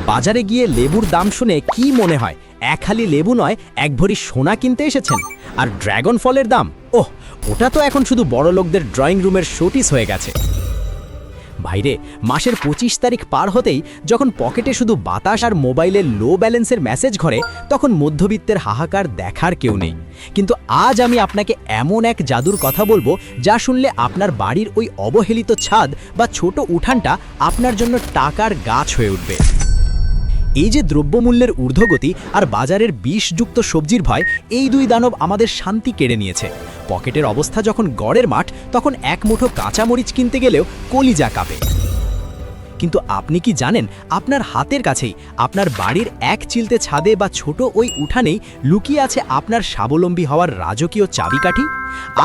বাজারে গিয়ে লেবুর দাম শুনে কি মনে হয় এক হালি লেবু নয়, এক ভরি সোনা কিনতে এসেছেন? আর ড্রাগন ফলের দাম, ওহ, ওটা তো এখন শুধু বড় লোকদের ড্রয়িং রুমের শোটিস হয়ে গেছে। ভাইরে, মাসের 25 তারিখ পার হতেই যখন পকেটে শুধু বাতাস আর মোবাইলের লো ব্যালেন্সের মেসেজ ঘরে, তখন মধ্যবিত্তের হাহাকার দেখার কেউ নেই। কিন্তু আজ আমি আপনাকে এমন এক জাদুর কথা বলবো যা শুনলে আপনার বাড়ির ওই অবহেলিত ছাদ বা ছোট উঠানটা আপনার জন্য টাকার গাছ হয়ে উঠবে। এই যে দ্রব্যমূল্যের ঊর্ধ্বগতি আর বাজারের বিষযুক্ত সবজির ভয়, এই দুই দানব আমাদের শান্তি কেড়ে নিয়েছে। পকেটের অবস্থা যখন গড়ের মাঠ, তখন এক মুঠো কাঁচামরিচ কিনতে গেলেও কলিজা কাঁপে। কিন্তু আপনি কি জানেন, আপনার হাতের কাছেই, আপনার বাড়ির এক চিলতে ছাদে বা ছোট ওই উঠানেই লুকিয়ে আছে আপনার স্বাবলম্বী হওয়ার রাজকীয় চাবিকাঠি?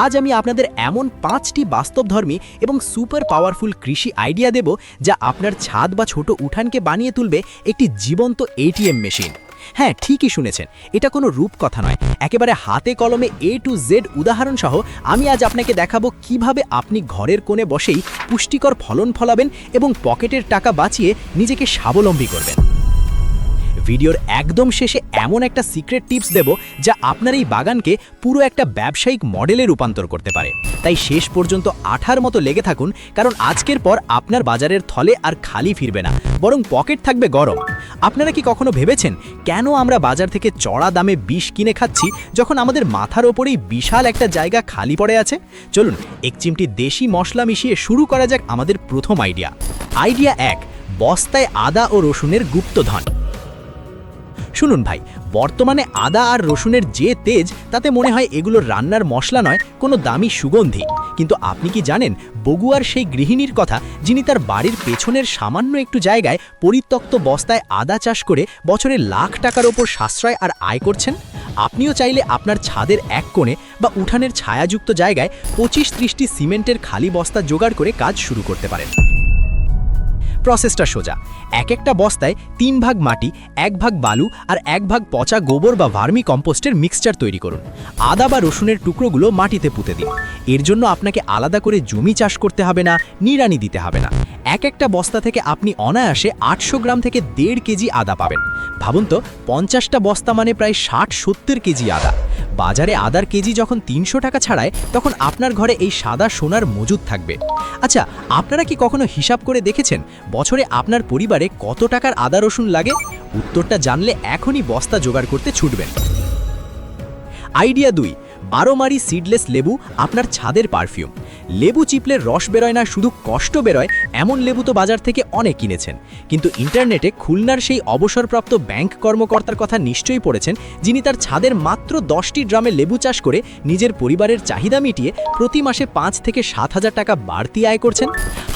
আজ আমি আপনাদের এমন 5টি বাস্তবধর্মী এবং সুপার পাওয়ারফুল কৃষি আইডিয়া দেব যা আপনার ছাদ বা ছোট উঠানকে বানিয়ে তুলবে একটি জীবন্ত এটিএম মেশিন। হ্যাঁ, ঠিকই শুনেছেন, এটা কোনো রূপকথা নয়, একেবারে হাতে কলমে A to Z উদাহরণ সহ আমি আজ আপনাকে দেখাবো কিভাবে আপনি ঘরের কোণে বসেই পুষ্টিকর ফলন ফলাবেন এবং পকেটের টাকা বাঁচিয়ে নিজেকে স্বাবলম্বী করবেন। ভিডিওর একদম শেষে এমন একটা সিক্রেট টিপস দেব যা আপনার এই বাগানকে পুরো একটা ব্যবসায়িক মডেলে রূপান্তর করতে পারে। তাই শেষ পর্যন্ত আঠার মতো লেগে থাকুন, কারণ আজকের পর আপনার বাজারের থলে আর খালি ফিরবে না, বরং পকেট থাকবে গরম। আপনারা কি কখনো ভেবেছেন কেন আমরা বাজার থেকে চড়া দামে বিষ কিনে খাচ্ছি যখন আমাদের মাথার ওপরেই বিশাল একটা জায়গা খালি পড়ে আছে? চলুন এক চিমটি দেশি মশলা মিশিয়ে শুরু করা যাক আমাদের প্রথম আইডিয়া। আইডিয়া 1, বস্তায় আদা ও রসুনের গুপ্তধন। শুনুন ভাই, বর্তমানে আদা আর রসুনের যে তেজ, তাতে মনে হয় এগুলো রান্নার মশলা নয়, কোনো দামি সুগন্ধি। কিন্তু আপনি কি জানেন বগুয়ার সেই গৃহিণীর কথা, যিনি তার বাড়ির পেছনের সামান্য একটু জায়গায় পরিত্যক্ত বস্তায় আদা চাষ করে বছরে লাখ টাকার ওপর সাশ্রয় আর আয় করছেন? আপনিও চাইলে আপনার ছাদের এক কোণে বা উঠানের ছায়াযুক্ত জায়গায় 25-30টি সিমেন্টের খালি বস্তা জোগাড় করে কাজ শুরু করতে পারেন। প্রসেসটা সোজা। এক একটা বস্তায় 3 ভাগ মাটি, 1 ভাগ বালু আর 1 ভাগ পচা গোবর বা ভার্মি কম্পোস্টের মিক্সচার তৈরি করুন। আদা বা রসুনের টুকরোগুলো মাটিতে পুঁতে দিন। এর জন্য আপনাকে আলাদা করে জমি চাষ করতে হবে না, নিড়ানি দিতে হবে না। এক একটা বস্তা থেকে আপনি অনায়াসে 800 গ্রাম থেকে 1.5 কেজি আদা পাবেন। ভাবুন তো, 50টা বস্তা মানে প্রায় 60-70 কেজি আদা। বাজারে আদার কেজি যখন 300 টাকা ছাড়ায়, তখন আপনার ঘরে এই সাদা সোনার মজুদ থাকবে। আচ্ছা, আপনারা কি কখনো হিসাব করে দেখেছেন বছরে আপনার পরিবারে কত টাকার আদা রসুন লাগে? উত্তরটা জানলে এখনই বস্তা জোগাড় করতে ছুটবেন। আইডিয়া 2, 12 মারি সিডলেস লেবু, আপনার ছাদের পারফিউম। লেবু চিপলে রস বেরোয় না, শুধু কষ্ট বেরোয়, এমন লেবু তো বাজার থেকে অনেক কিনেছেন। কিন্তু ইন্টারনেটে খুলনার সেই অবসরপ্রাপ্ত ব্যাংক কর্মকর্তার কথা নিশ্চয়ই পড়েছেন, যিনি তার ছাদের মাত্র 10টি ড্রামে লেবু চাষ করে নিজের পরিবারের চাহিদা মিটিয়ে প্রতি মাসে 5 থেকে 7,000 টাকা বাড়তি আয় করছেন।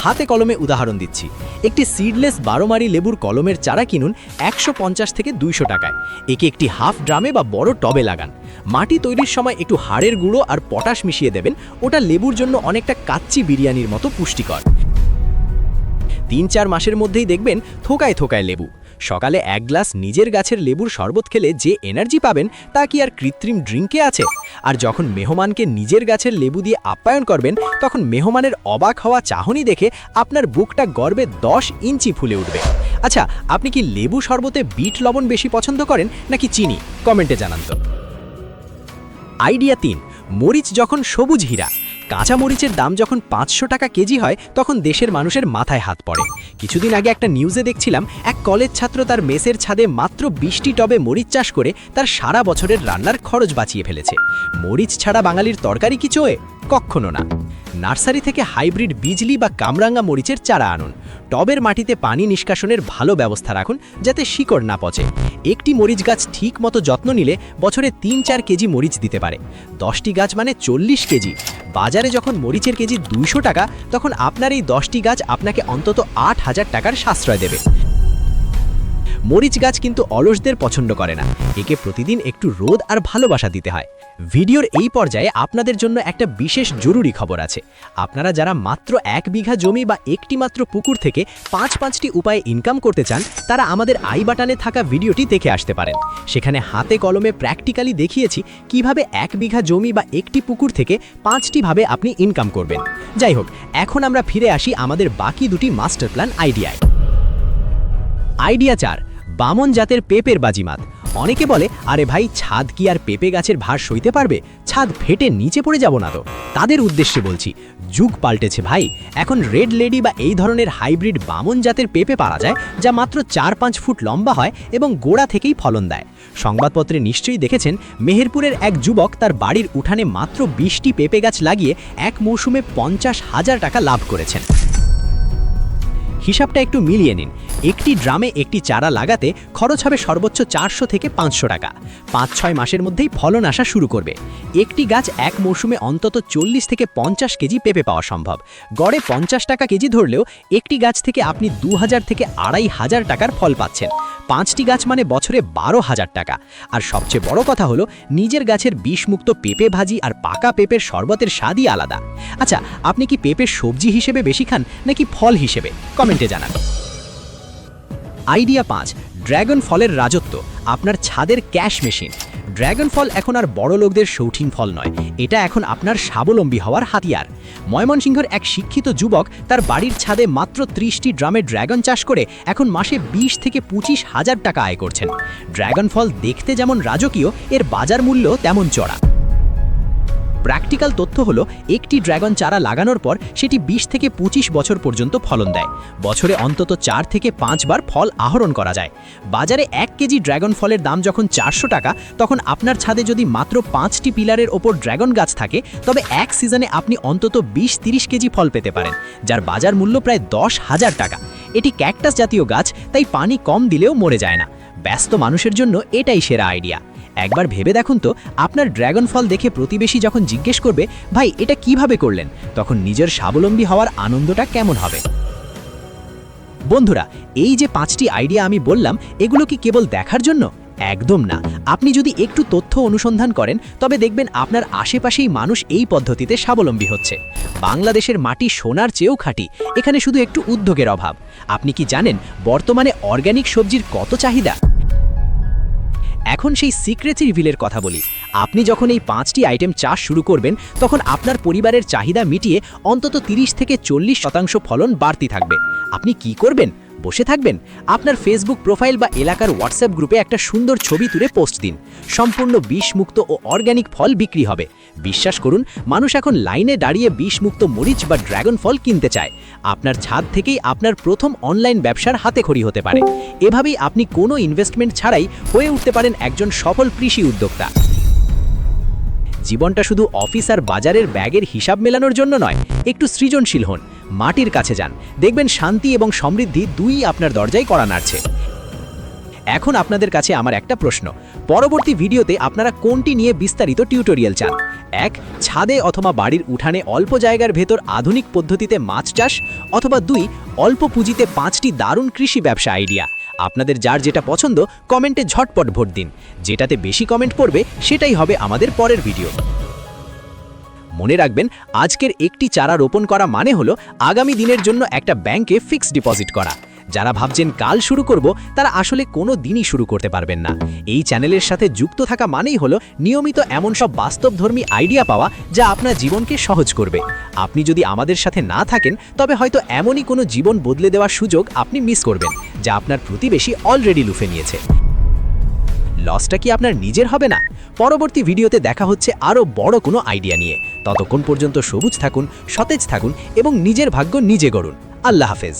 হাতে কলমে উদাহরণ দিচ্ছি। একটি সিডলেস 12 মারি লেবুর কলমের চারা কিনুন 150 থেকে 200 টাকায়। একে একটি হাফ ড্রামে বা বড় টবে লাগান। মাটি তৈরির সময় একটু হাড়ের গুঁড়ো আর পটাশ মিশিয়ে দেবেন, ওটা লেবুর জন্য অনেকটা কাচ্চি বিরিয়ানির মতো পুষ্টিকর। 3-4 মাসের মধ্যেই দেখবেন থোকায় থোকায় লেবু। সকালে 1 গ্লাস নিজের গাছের লেবুর শরবত খেলে যে এনার্জি পাবেন, তা কি আর কৃত্রিম ড্রিঙ্কে আছে? আর যখন মেহমানকে নিজের গাছের লেবু দিয়ে আপ্যায়ন করবেন, তখন মেহমানের অবাক হওয়া চাহনি দেখে আপনার বুকটা গর্বে 10 ইঞ্চি ফুলে উঠবে। আচ্ছা, আপনি কি লেবু শরবতে বিট লবণ বেশি পছন্দ করেন নাকি চিনি? কমেন্টে জানান তো। আইডিয়া 3, মরিচ যখন সবুজ হীরা। কাঁচা মরিচের দাম যখন 500 টাকা কেজি হয়, তখন দেশের মানুষের মাথায় হাত পড়ে। কিছুদিন আগে একটা নিউজে দেখছিলাম, এক কলেজ ছাত্র তার মেসের ছাদে মাত্র 20টি টবে মরিচ চাষ করে তার সারা বছরের রান্নার খরচ বাঁচিয়ে ফেলেছে। মরিচ ছাড়া বাঙালির তরকারি কি চোয়ে? কখনো না। নার্সারি থেকে হাইব্রিড বিজলি বা কামরাঙ্গা মরিচের চারা আনুন। টবের মাটিতে পানি নিষ্কাশনের ভালো ব্যবস্থা রাখুন, যাতে শিকড় না পচে। একটি মরিচ গাছ ঠিক মতো যত্ন নিলে বছরে 3-4 কেজি মরিচ দিতে পারে। 10টি গাছ মানে 40 কেজি। বাজারে যখন মরিচের কেজি 200 টাকা, তখন আপনার এই 10টি গাছ আপনাকে অন্তত 8,000 টাকার সাশ্রয় দেবে। মরিচ গাছ কিন্তু অলসদের পছন্দ করে না, একে প্রতিদিন একটু রোদ আর ভালোবাসা দিতে হয়। ভিডিওর এই পর্যায়ে আপনাদের জন্য একটা বিশেষ জরুরি খবর আছে। আপনারা যারা মাত্র 1 বিঘা জমি বা একটি মাত্র পুকুর থেকে 5-5টি উপায়ে ইনকাম করতে চান, তারা আমাদের আই বাটনে থাকা ভিডিওটি দেখে আসতে পারেন। সেখানে হাতে কলমে প্র্যাকটিক্যালি দেখিয়েছি কিভাবে 1 বিঘা জমি বা একটি পুকুর থেকে 5টি ভাবে আপনি ইনকাম করবেন। যাই হোক, এখন আমরা ফিরে আসি আমাদের বাকি দুটি মাস্টার প্ল্যান আইডিয়ায়। আইডিয়া 4, বামন জাতের পেঁপের বাজিমাত। অনেকে বলে, আরে ভাই, ছাদ কি আর পেঁপে গাছের ভার সইতে পারবে? ছাদ ফেটে নিচে পড়ে যাব না তো? তাদের উদ্দেশ্যে বলছি, যুগ পাল্টেছে ভাই। এখন রেড লেডি বা এই ধরনের হাইব্রিড বামন জাতের পেঁপে পাওয়া যায়, যা মাত্র ৪-৫ ফুট লম্বা হয় এবং গোড়া থেকেই ফলন দেয়। সংবাদপত্রে নিশ্চয়ই দেখেছেন, মেহেরপুরের এক যুবক তার বাড়ির উঠানে মাত্র ২০টি পেঁপে গাছ লাগিয়ে এক মৌসুমে ৫০,০০০ টাকা লাভ করেছেন। হিসাবটা একটু মিলিয়ে নিন। একটি ড্রামে একটি চারা লাগাতে খরচ হবে সর্বোচ্চ ৪০০ থেকে ৫০০ টাকা। ৫-৬ মাসের মধ্যেই ফলন আসা শুরু করবে। একটি গাছ এক মৌসুমে অন্তত ৪০ থেকে ৫০ কেজি পেঁপে পাওয়া সম্ভব। গড়ে ৫০ টাকা কেজি ধরলেও একটি গাছ থেকে আপনি ২০০০ থেকে ২৫০০ টাকার ফল পাচ্ছেন। ৫টি গাছ মানে বছরে ১২,০০০ টাকা। আর সবচেয়ে বড় কথা হলো, নিজের গাছের বিষমুক্ত পেঁপে ভাজি আর পাকা পেঁপের শরবতের স্বাদই আলাদা। আচ্ছা, আপনি কি পেঁপের সবজি হিসেবে বেশি খান নাকি ফল হিসেবে? কমেন্টে জানান। আইডিয়া ৫, ড্রাগন ফলের রাজত্ব, আপনার ছাদের ক্যাশ মেশিন। ড্রাগন ফল এখন আর বড় লোকদের শৌখিন ফল নয়, এটা এখন আপনার স্বাবলম্বী হওয়ার হাতিয়ার। ময়মনসিংহের এক শিক্ষিত যুবক তার বাড়ির ছাদে মাত্র ৩০টি ড্রামে ড্রাগন চাষ করে এখন মাসে ২০ থেকে ২৫,০০০ টাকা আয় করছেন। ড্রাগন ফল দেখতে যেমন রাজকীয়, এর বাজার মূল্য তেমন চড়া। প্র্যাকটিক্যাল তথ্য হলো, একটি ড্রাগন চারা লাগানোর পর সেটি ২০ থেকে ২৫ বছর পর্যন্ত ফলন দেয়। বছরে অন্তত ৪ থেকে ৫ বার ফল আহরণ করা যায়। বাজারে ১ কেজি ড্রাগন ফলের দাম যখন ৪০০ টাকা, তখন আপনার ছাদে যদি মাত্র ৫টি পিলারের ওপর ড্রাগন গাছ থাকে, তবে এক সিজনে আপনি অন্তত ২০-৩০ কেজি ফল পেতে পারেন, যার বাজার মূল্য প্রায় ১০,০০০ টাকা। এটি ক্যাকটাস জাতীয় গাছ, তাই পানি কম দিলেও মরে যায় না। ব্যস্ত মানুষের জন্য এটাই সেরা আইডিয়া। একবার ভেবে দেখুন তো, আপনার ড্রাগন ফল দেখে প্রতিবেশী যখন জিজ্ঞেস করবে, ভাই এটা কিভাবে করলেন, তখন নিজের স্বাবলম্বী হওয়ার আনন্দটা কেমন হবে? বন্ধুরা, এই যে ৫টি আইডিয়া আমি বললাম, এগুলো কি কেবল দেখার জন্য? একদম না। আপনি যদি একটু তথ্য অনুসন্ধান করেন, তবে দেখবেন আপনার আশেপাশেই মানুষ এই পদ্ধতিতে স্বাবলম্বী হচ্ছে। বাংলাদেশের মাটি সোনার চেয়েও খাঁটি, এখানে শুধু একটু উদ্যোগের অভাব। আপনি কি জানেন বর্তমানে অর্গানিক সবজির কত চাহিদা? এখন সেই সিক্রেট রিভিলের কথা বলি। আপনি যখন এই ৫টি আইটেম চাষ শুরু করবেন, তখন আপনার পরিবারের চাহিদা মিটিয়ে অন্তত ৩০ থেকে ৪০% ফলন বাড়তি থাকবে। আপনি কি করবেন? বসে থাকবেন? আপনার ফেসবুক প্রোফাইল বা এলাকার হোয়াটসঅ্যাপ গ্রুপে একটা সুন্দর ছবি তুলে পোস্ট দিন। সম্পূর্ণ বিষমুক্ত ও অর্গানিক ফল বিক্রি হবে। বিশ্বাস করুন, মানুষ এখন লাইনে দাঁড়িয়ে বিষমুক্ত মরিচ বা ড্রাগন ফল কিনতে চায়। আপনার ছাদ থেকেই আপনার প্রথম অনলাইন ব্যবসার হাতেখড়ি হতে পারে। এভাবেই আপনি কোনো ইনভেস্টমেন্ট ছাড়াই হয়ে উঠতে পারেন একজন সফল কৃষি উদ্যোক্তা। জীবনটা শুধু অফিস আর বাজারের ব্যাগের হিসাব মেলানোর জন্য নয়, একটু সৃজনশীল হন, মাটির কাছে যান, দেখবেন শান্তি এবং সমৃদ্ধি দুই আপনার দরজায় কড়া নাড়ছে। এখন আপনাদের কাছে আমার একটা প্রশ্ন, পরবর্তী ভিডিওতে আপনারা কোনটি নিয়ে বিস্তারিত টিউটোরিয়াল চান? ১, ছাদে অথবা বাড়ির উঠানে অল্প জায়গার ভেতর আধুনিক পদ্ধতিতে মাছ চাষ, অথবা ২, অল্প পুঁজিতে ৫টি দারুণ কৃষি ব্যবসা আইডিয়া। আপনাদের যার যেটা পছন্দ কমেন্টে ঝটপট ভোট দিন। যেটাতে বেশি কমেন্ট পড়বে সেটাই হবে আমাদের পরের ভিডিও। মনে রাখবেন, আজকের একটি চারা রোপণ করা মানে হলো আগামী দিনের জন্য একটা ব্যাংকে ফিক্সড ডিপোজিট করা। যারা ভাবছেন কাল শুরু করব, তারা আসলে কোনো দিনই শুরু করতে পারবেন না। এই চ্যানেলের সাথে যুক্ত থাকা মানেই হলো নিয়মিত এমন সব বাস্তবধর্মী আইডিয়া পাওয়া, যা আপনার জীবনকে সহজ করবে। আপনি যদি আমাদের সাথে না থাকেন, তবে হয়তো এমনই কোনো জীবন বদলে দেওয়ার সুযোগ আপনি মিস করবেন, যা আপনার প্রতিবেশী অলরেডি লুফে নিয়েছে। লসটা কি আপনার নিজের হবে না? পরবর্তী ভিডিওতে দেখা হচ্ছে আরও বড় কোনো আইডিয়া নিয়ে। ততক্ষণ পর্যন্ত সবুজ থাকুন, সতেজ থাকুন এবং নিজের ভাগ্য নিজে গড়ুন। আল্লাহ হাফেজ।